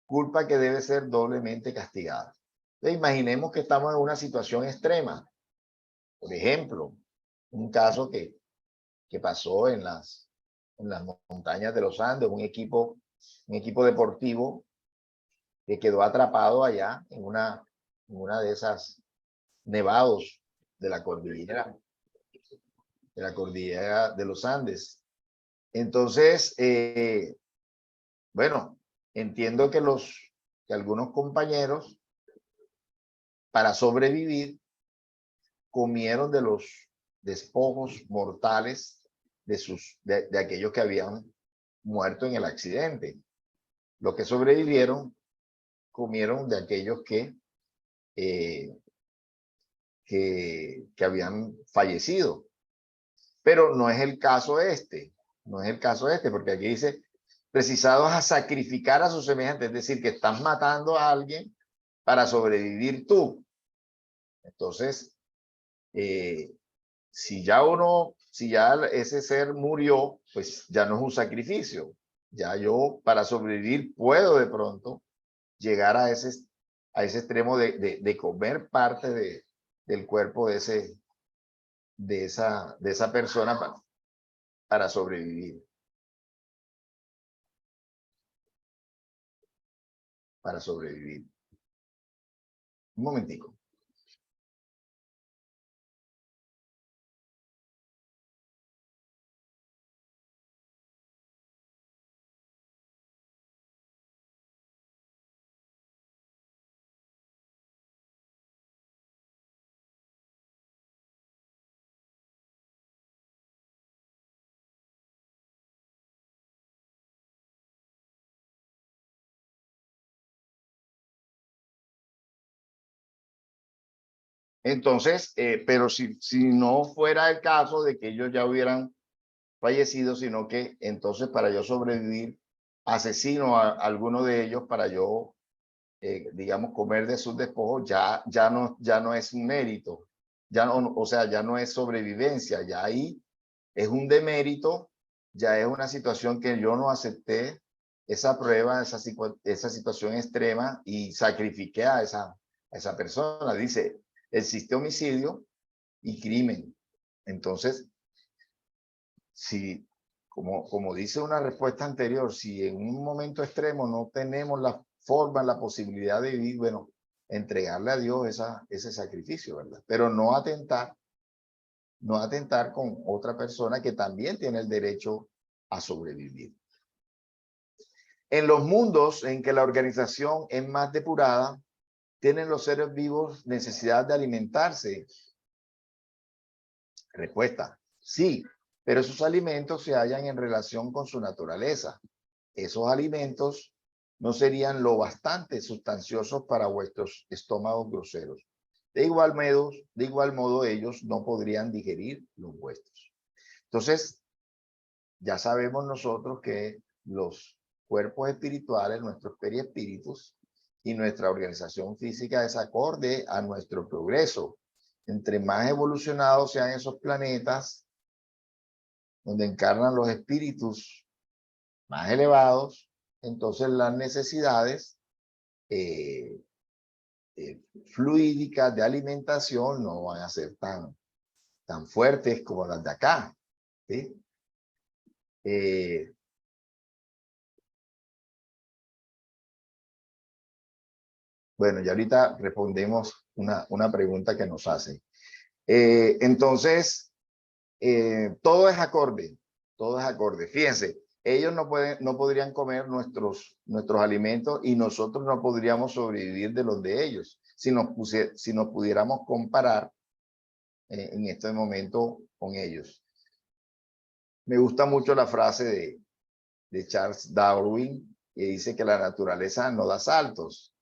culpa que debe ser doblemente castigada. Entonces, imaginemos que estamos en una situación extrema. Por ejemplo, un caso que pasó en las montañas de los Andes, un equipo deportivo que quedó atrapado allá en una de esas nevados de la cordillera de los Andes. Entonces, bueno, entiendo que algunos compañeros, para sobrevivir, comieron de los despojos mortales de aquellos que habían muerto en el accidente. Los que sobrevivieron comieron de aquellos que habían fallecido. Pero no es el caso porque aquí dice, precisados a sacrificar a sus semejantes, es decir, que estás matando a alguien para sobrevivir tú. Entonces, si ya ese ser murió, pues ya no es un sacrificio. Ya yo para sobrevivir puedo de pronto llegar a ese extremo de comer parte del cuerpo de esa persona para sobrevivir. Para sobrevivir. Un momentico. Entonces, pero si no fuera el caso de que ellos ya hubieran fallecido, sino que entonces para yo sobrevivir, asesino a alguno de ellos para yo, digamos, comer de sus despojos, ya no es un mérito, ya no, o sea, ya no es sobrevivencia, ya ahí es un demérito, ya es una situación que yo no acepté esa prueba, esa situación extrema y sacrifiqué a esa persona. Dice, existe homicidio y crimen. Entonces, si, como dice una respuesta anterior, si en un momento extremo no tenemos la forma, la posibilidad de vivir, bueno, entregarle a Dios ese sacrificio, ¿verdad? Pero no atentar con otra persona que también tiene el derecho a sobrevivir. En los mundos en que la organización es más depurada, ¿tienen los seres vivos necesidad de alimentarse? Respuesta, sí, pero esos alimentos se hallan en relación con su naturaleza. Esos alimentos no serían lo bastante sustanciosos para vuestros estómagos groseros. De igual modo, ellos no podrían digerir los vuestros. Entonces, ya sabemos nosotros que los cuerpos espirituales, nuestros periespíritus y nuestra organización física es acorde a nuestro progreso. Entre más evolucionados sean esos planetas donde encarnan los espíritus más elevados, entonces las necesidades fluídicas de alimentación no van a ser tan fuertes como las de acá, ¿sí? Bueno, y ahorita respondemos una pregunta que nos hacen. Entonces, todo es acorde, todo es acorde. Fíjense, ellos no podrían comer nuestros alimentos y nosotros no podríamos sobrevivir de los de ellos si nos pudiéramos comparar en este momento con ellos. Me gusta mucho la frase de Charles Darwin, que dice que la naturaleza no da saltos.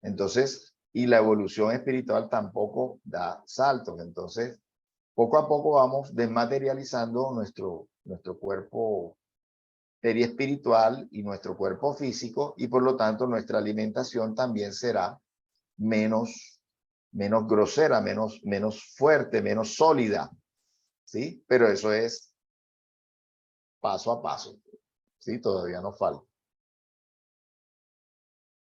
Entonces, y la evolución espiritual tampoco da saltos. Entonces, poco a poco vamos desmaterializando nuestro cuerpo periespiritual y nuestro cuerpo físico, y por lo tanto nuestra alimentación también será menos grosera, menos fuerte, menos sólida, ¿sí? Pero eso es paso a paso, ¿sí? Todavía nos falta.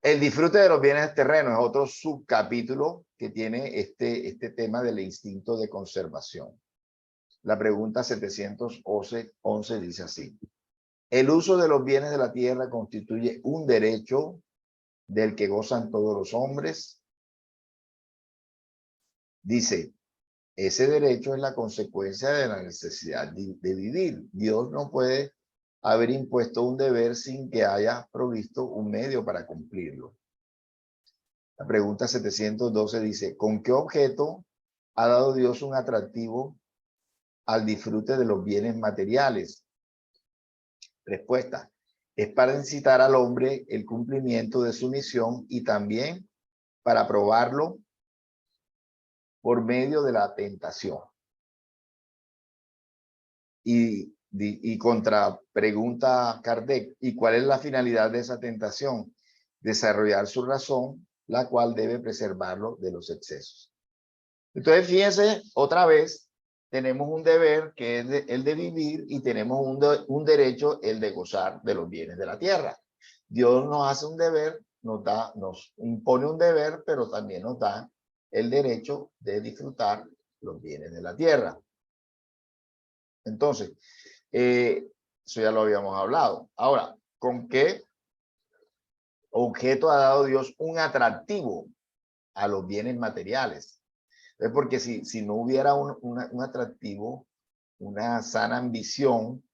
El disfrute de los bienes terrenos es otro subcapítulo que tiene este tema del instinto de conservación. La pregunta 711 dice así: ¿el uso de los bienes de la tierra constituye un derecho del que gozan todos los hombres? Dice, ese derecho es la consecuencia de la necesidad de vivir. Dios no puede haber impuesto un deber sin que haya provisto un medio para cumplirlo. La pregunta 712 dice, ¿con qué objeto ha dado Dios un atractivo al disfrute de los bienes materiales? Respuesta, es para incitar al hombre el cumplimiento de su misión y también para probarlo por medio de la tentación. Y contra pregunta Kardec, ¿y cuál es la finalidad de esa tentación? Desarrollar su razón, la cual debe preservarlo de los excesos. Entonces, fíjense, otra vez, tenemos un deber que es el de vivir y tenemos un derecho, el de gozar de los bienes de la tierra. Dios nos hace un deber, nos impone un deber, pero también nos da el derecho de disfrutar los bienes de la tierra. Entonces, eso ya lo habíamos hablado. Ahora, ¿con qué objeto ha dado Dios un atractivo a los bienes materiales? Porque si no hubiera un atractivo, una sana ambición,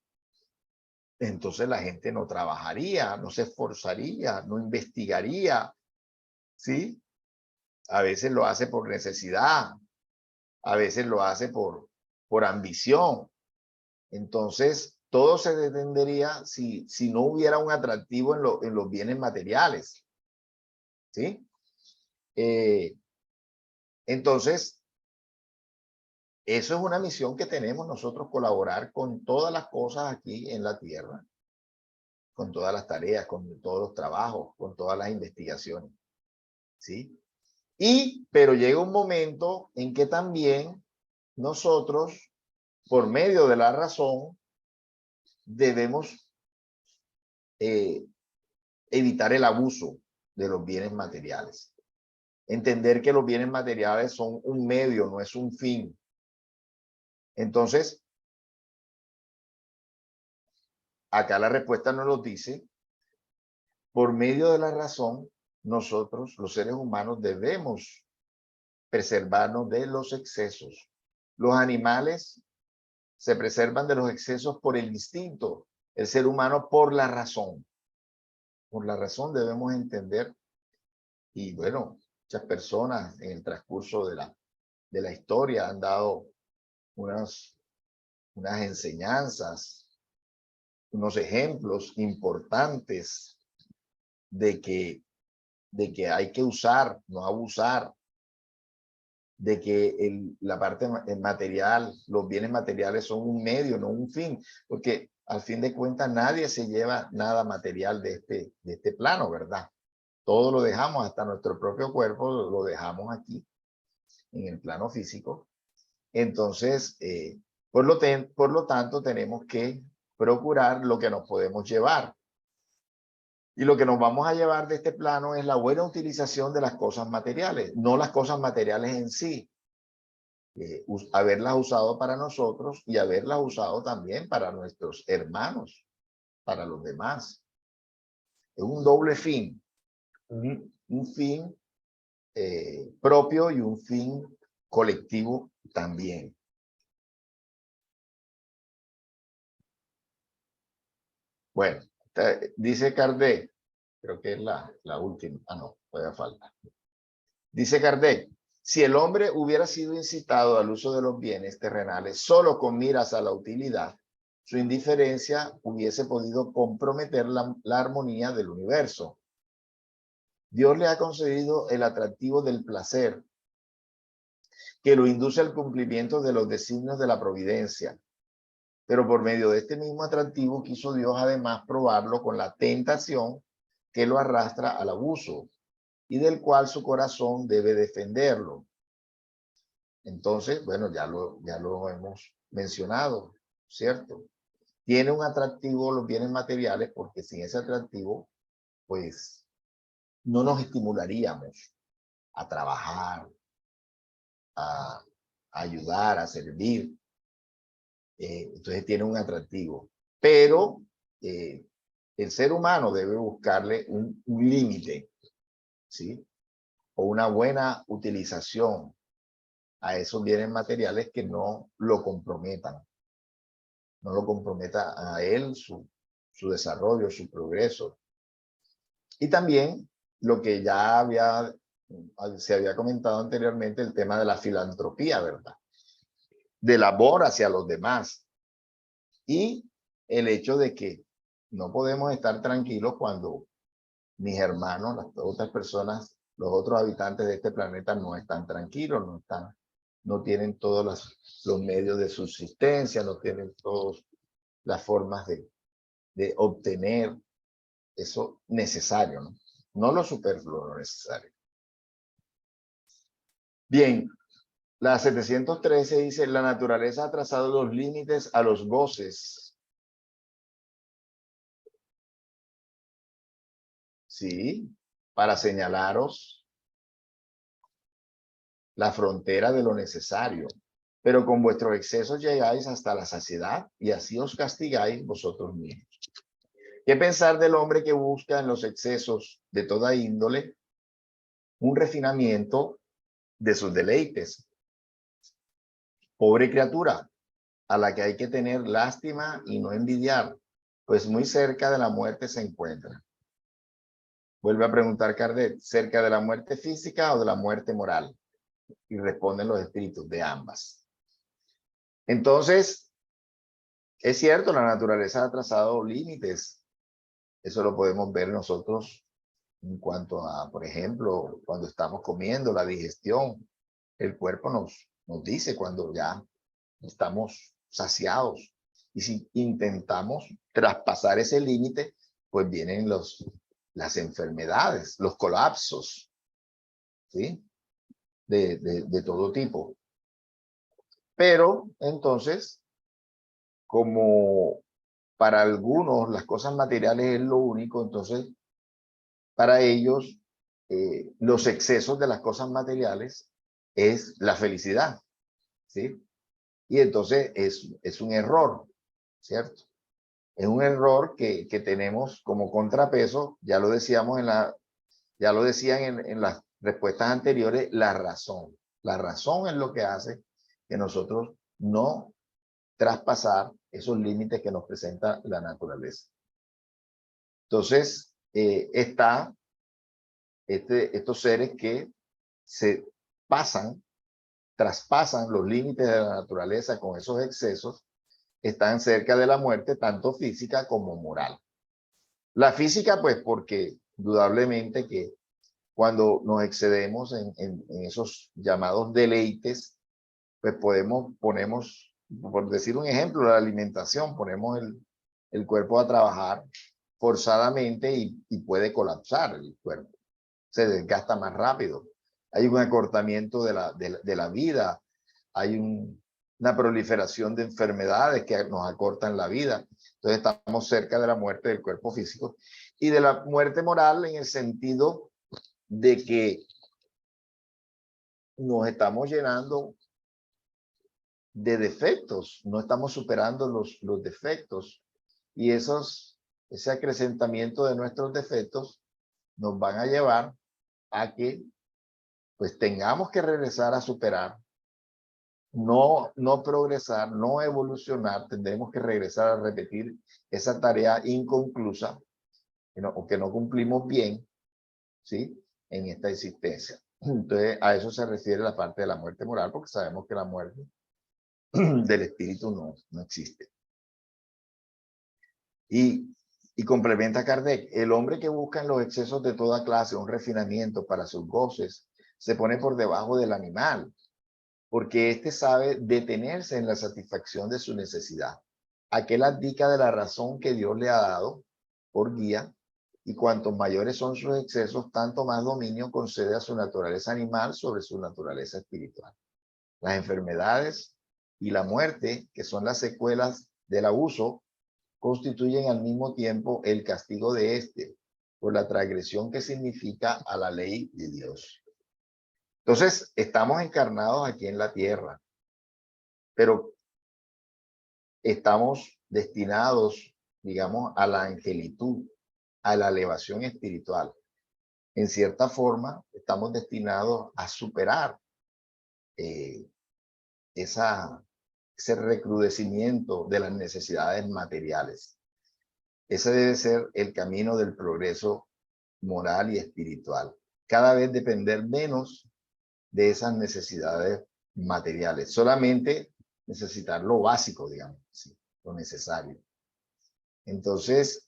entonces la gente no trabajaría, no se esforzaría, no investigaría, ¿sí? A veces lo hace por necesidad, a veces lo hace por ambición. Entonces, todo se detendría si no hubiera un atractivo en los bienes materiales, ¿sí? Entonces, eso es una misión que tenemos nosotros, colaborar con todas las cosas aquí en la tierra, con todas las tareas, con todos los trabajos, con todas las investigaciones, ¿sí? Pero llega un momento en que también nosotros, por medio de la razón, debemos evitar el abuso de los bienes materiales. Entender que los bienes materiales son un medio, no es un fin. Entonces, acá la respuesta nos lo dice, por medio de la razón, nosotros, los seres humanos, debemos preservarnos de los excesos. Los animales se preservan de los excesos por el instinto, el ser humano por la razón. Por la razón debemos entender, y bueno, muchas personas en el transcurso de la historia han dado unas enseñanzas, unos ejemplos importantes de que hay que usar, no abusar, de que la parte material, los bienes materiales son un medio, no un fin, porque al fin de cuentas nadie se lleva nada material de este plano, ¿verdad? Todo lo dejamos, hasta nuestro propio cuerpo lo dejamos aquí, en el plano físico. Entonces, por lo tanto, tenemos que procurar lo que nos podemos llevar. Y lo que nos vamos a llevar de este plano es la buena utilización de las cosas materiales, no las cosas materiales en sí. Haberlas usado para nosotros y haberlas usado también para nuestros hermanos, para los demás. Es un doble fin, un fin propio y un fin colectivo también. Bueno, dice Kardec, creo que es la última, no, todavía falta. Dice Kardec, si el hombre hubiera sido incitado al uso de los bienes terrenales solo con miras a la utilidad, su indiferencia hubiese podido comprometer la armonía del universo. Dios le ha concedido el atractivo del placer, que lo induce al cumplimiento de los designios de la providencia. Pero por medio de este mismo atractivo quiso Dios además probarlo con la tentación que lo arrastra al abuso y del cual su corazón debe defenderlo. Entonces, bueno, ya lo hemos mencionado, ¿cierto? Tiene un atractivo los bienes materiales porque sin ese atractivo, pues, no nos estimularíamos a trabajar, a ayudar, a servir. Entonces tiene un atractivo. Pero el ser humano debe buscarle un límite, ¿sí? O una buena utilización a esos bienes materiales que no lo comprometan. No lo comprometa a él, su desarrollo, su progreso. Y también lo que ya se había comentado anteriormente, el tema de la filantropía, ¿verdad? Del amor hacia los demás. Y el hecho de que no podemos estar tranquilos cuando mis hermanos, las otras personas, los otros habitantes de este planeta no están tranquilos, no tienen todos los medios de subsistencia, no tienen todas las formas de obtener eso necesario, ¿no? No lo superfluo, lo necesario. Bien, la 713 dice, la naturaleza ha trazado los límites a los goces. Sí, para señalaros la frontera de lo necesario. Pero con vuestros excesos llegáis hasta la saciedad y así os castigáis vosotros mismos. ¿Qué pensar del hombre que busca en los excesos de toda índole un refinamiento de sus deleites? Pobre criatura, a la que hay que tener lástima y no envidiar, pues muy cerca de la muerte se encuentra. Vuelve a preguntar Kardec, ¿cerca de la muerte física o de la muerte moral? Y responden los espíritus de ambas. Entonces, es cierto, la naturaleza ha trazado límites. Eso lo podemos ver nosotros en cuanto a, por ejemplo, cuando estamos comiendo, la digestión. El cuerpo nos dice cuando ya estamos saciados. Y si intentamos traspasar ese límite, pues vienen las enfermedades, los colapsos, ¿sí? De todo tipo. Pero entonces, como para algunos las cosas materiales es lo único, entonces para ellos los excesos de las cosas materiales es la felicidad, ¿sí? Y entonces es un error, ¿cierto? Es un error que tenemos como contrapeso, ya lo decíamos ya lo decían en las respuestas anteriores, la razón. La razón es lo que hace que nosotros no traspasar esos límites que nos presenta la naturaleza. Entonces, estos seres que se traspasan los límites de la naturaleza con esos excesos, están cerca de la muerte, tanto física como moral. La física, pues, porque indudablemente que cuando nos excedemos en esos llamados deleites, pues ponemos, por decir un ejemplo, la alimentación, ponemos el cuerpo a trabajar forzadamente y puede colapsar el cuerpo. Se desgasta más rápido. Hay un acortamiento de la vida, hay una proliferación de enfermedades que nos acortan la vida. Entonces estamos cerca de la muerte del cuerpo físico y de la muerte moral en el sentido de que nos estamos llenando de defectos, no estamos superando los defectos y ese acrecentamiento de nuestros defectos nos van a llevar a que pues tengamos que regresar a superar, no progresar, no evolucionar, tendremos que regresar a repetir esa tarea inconclusa o que no cumplimos bien, ¿sí? En esta existencia. Entonces, a eso se refiere la parte de la muerte moral, porque sabemos que la muerte del espíritu no existe. Y complementa Kardec, el hombre que busca en los excesos de toda clase un refinamiento para sus goces, se pone por debajo del animal, porque éste sabe detenerse en la satisfacción de su necesidad. Aquel abdica de la razón que Dios le ha dado por guía, y cuantos mayores son sus excesos, tanto más dominio concede a su naturaleza animal sobre su naturaleza espiritual. Las enfermedades y la muerte, que son las secuelas del abuso, constituyen al mismo tiempo el castigo de éste por la transgresión que significa a la ley de Dios. Entonces, estamos encarnados aquí en la tierra, pero estamos destinados, digamos, a la angelitud, a la elevación espiritual. En cierta forma, estamos destinados a superar ese recrudecimiento de las necesidades materiales. Ese debe ser el camino del progreso moral y espiritual. Cada vez depender menos de esas necesidades materiales. Solamente necesitar lo básico, digamos, ¿sí? Lo necesario. Entonces,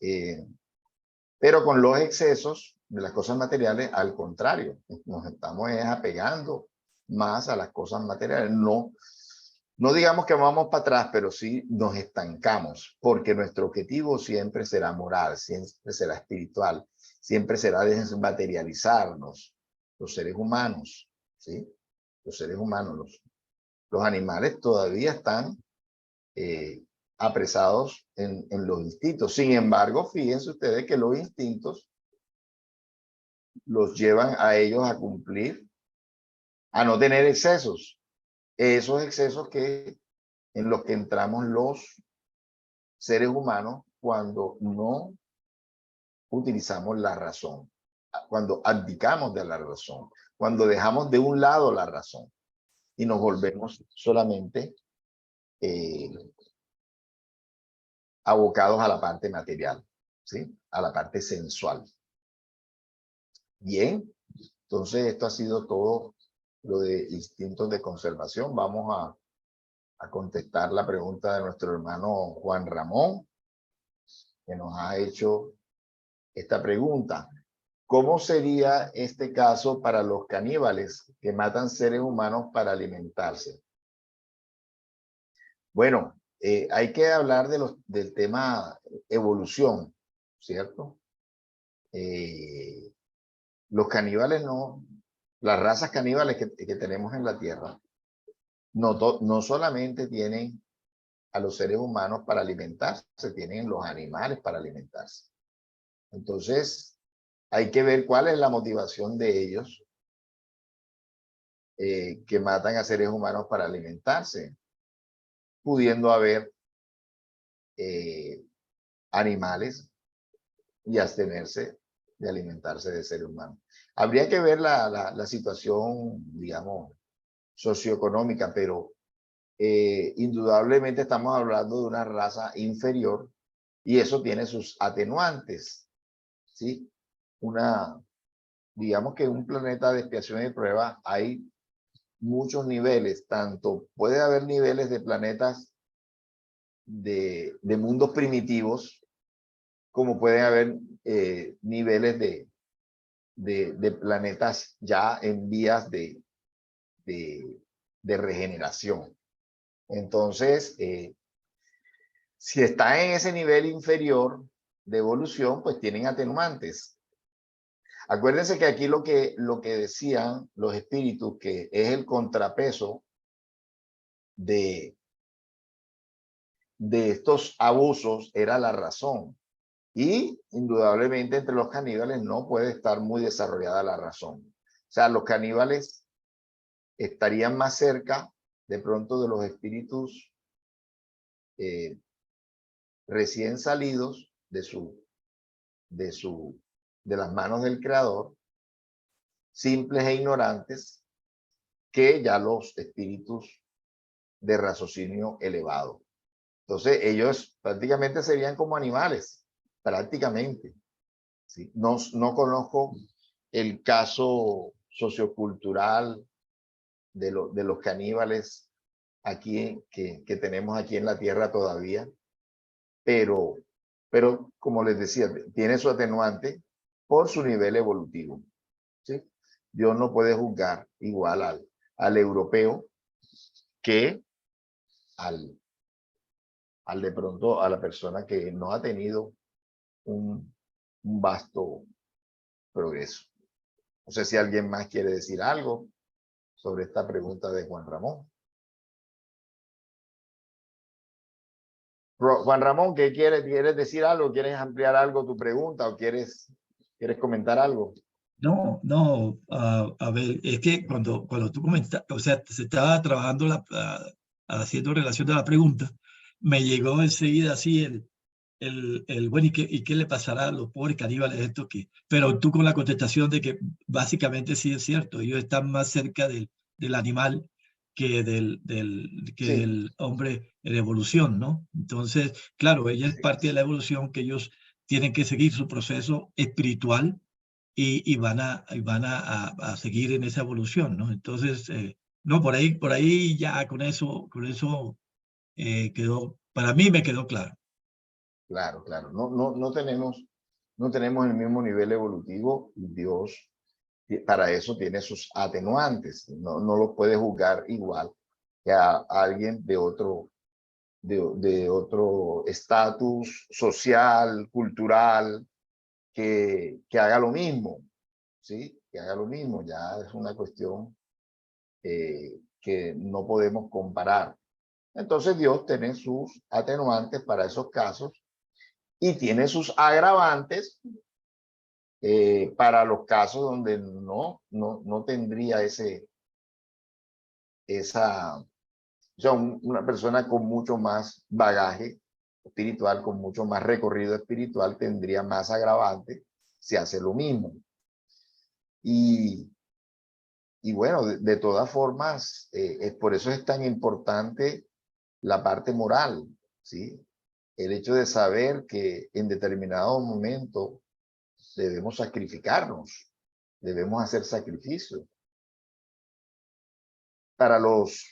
pero con los excesos de las cosas materiales, al contrario, nos estamos apegando más a las cosas materiales. No digamos que vamos para atrás, pero sí nos estancamos, porque nuestro objetivo siempre será moral, siempre será espiritual, siempre será desmaterializarnos, los seres humanos, ¿sí? Los seres humanos, los animales todavía están apresados en los instintos. Sin embargo, fíjense ustedes que los instintos los llevan a ellos a cumplir, a no tener excesos. Esos excesos en los que entramos los seres humanos cuando no utilizamos la razón, cuando abdicamos de la razón, cuando dejamos de un lado la razón y nos volvemos solamente abocados a la parte material, ¿sí? A la parte sensual. Bien, entonces esto ha sido todo lo de instintos de conservación. Vamos a contestar la pregunta de nuestro hermano Juan Ramón, que nos ha hecho esta pregunta. ¿Cómo sería este caso para los caníbales que matan seres humanos para alimentarse? Bueno, hay que hablar del tema evolución, ¿cierto? Los caníbales no, las razas caníbales que tenemos en la Tierra, no solamente tienen a los seres humanos para alimentarse, tienen los animales para alimentarse. Entonces, hay que ver cuál es la motivación de ellos que matan a seres humanos para alimentarse, pudiendo haber animales y abstenerse de alimentarse de seres humanos. Habría que ver la situación, digamos, socioeconómica, pero indudablemente estamos hablando de una raza inferior y eso tiene sus atenuantes, ¿sí? Digamos que en un planeta de expiación y prueba hay muchos niveles, tanto puede haber niveles de planetas de mundos primitivos, como pueden haber niveles de planetas ya en vías de regeneración. Entonces, si está en ese nivel inferior de evolución, pues tienen atenuantes. Acuérdense que aquí lo que decían los espíritus, que es el contrapeso de estos abusos, era la razón. Y indudablemente entre los caníbales no puede estar muy desarrollada la razón. O sea, los caníbales estarían más cerca de pronto de los espíritus recién salidos de las manos del creador, simples e ignorantes, que ya los espíritus de raciocinio elevado. Entonces ellos prácticamente serían como animales, prácticamente. ¿Sí? No conozco el caso sociocultural de los caníbales aquí que tenemos aquí en la Tierra todavía, pero como les decía, tiene su atenuante por su nivel evolutivo, ¿sí? Dios no puede juzgar igual al europeo que al de pronto a la persona que no ha tenido un vasto progreso. No sé si alguien más quiere decir algo sobre esta pregunta de Juan Ramón. Juan Ramón, ¿qué quieres? ¿Quieres decir algo? ¿Quieres ampliar algo tu pregunta o quieres comentar algo? No, no, a ver, es que cuando tú comentas, o sea, se estaba trabajando, haciendo relación de la pregunta, me llegó enseguida así bueno, ¿y qué le pasará a los pobres caníbales estos que? Pero tú con la contestación de que básicamente sí es cierto, ellos están más cerca del animal que Sí, del hombre en evolución, ¿no? Entonces, claro, ella es parte de la evolución que ellos tienen que seguir su proceso espiritual y van a seguir en esa evolución, ¿no? Entonces, no, por ahí ya con eso quedó, para mí me quedó claro. claro, claro. No tenemos el mismo nivel evolutivo. Dios para eso tiene sus atenuantes. No lo puede juzgar igual que a alguien de otro estatus social, cultural, que haga lo mismo, ¿sí? Que haga lo mismo. Ya es una cuestión que no podemos comparar. Entonces Dios tiene sus atenuantes para esos casos y tiene sus agravantes para los casos donde no tendría o sea, una persona con mucho más bagaje espiritual, con mucho más recorrido espiritual, tendría más agravante si hace lo mismo. Y bueno, de todas formas, por eso es tan importante la parte moral, ¿sí? El hecho de saber que en determinado momento debemos sacrificarnos, debemos hacer sacrificios. Para los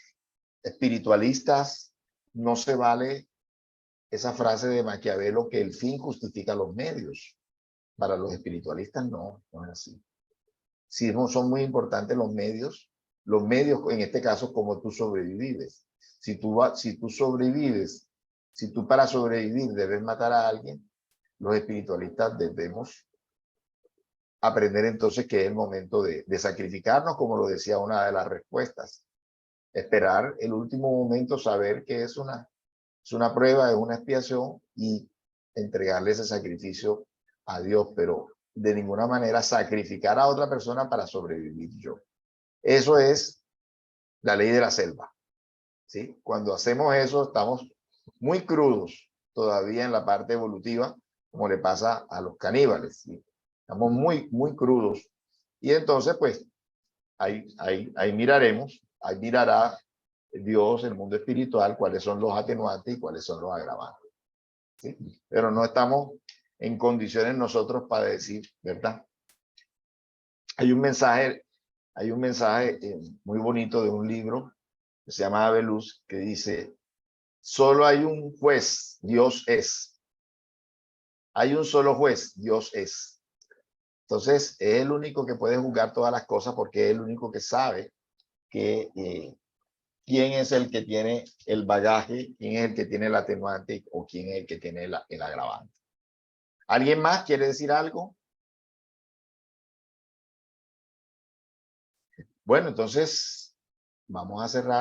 espiritualistas no se vale esa frase de Maquiavelo que el fin justifica los medios. Para los espiritualistas no es así. Sí, son muy importantes los medios en este caso, cómo tú sobrevives. Si tú sobrevives, si tú para sobrevivir debes matar a alguien, los espiritualistas debemos aprender entonces que es el momento de sacrificarnos, como lo decía una de las respuestas. Esperar el último momento, saber que es una prueba, es una expiación y entregarle ese sacrificio a Dios, pero de ninguna manera sacrificar a otra persona para sobrevivir yo. Eso es la ley de la selva, ¿sí? Cuando hacemos eso estamos muy crudos todavía en la parte evolutiva, como le pasa a los caníbales, ¿sí? Estamos muy crudos. Y entonces, pues, ahí mirará Dios, el mundo espiritual, cuáles son los atenuantes y cuáles son los agravantes, ¿sí? Pero no estamos en condiciones nosotros para decir, ¿verdad? Hay un mensaje muy bonito de un libro que se llama Ave Luz, que dice, solo hay un juez, Dios es. Hay un solo juez, Dios es. Entonces, es el único que puede juzgar todas las cosas porque es el único que sabe que, quién es el que tiene el bagaje, quién es el que tiene el atenuante o quién es el que tiene el agravante. ¿Alguien más quiere decir algo? Bueno, entonces vamos a cerrar.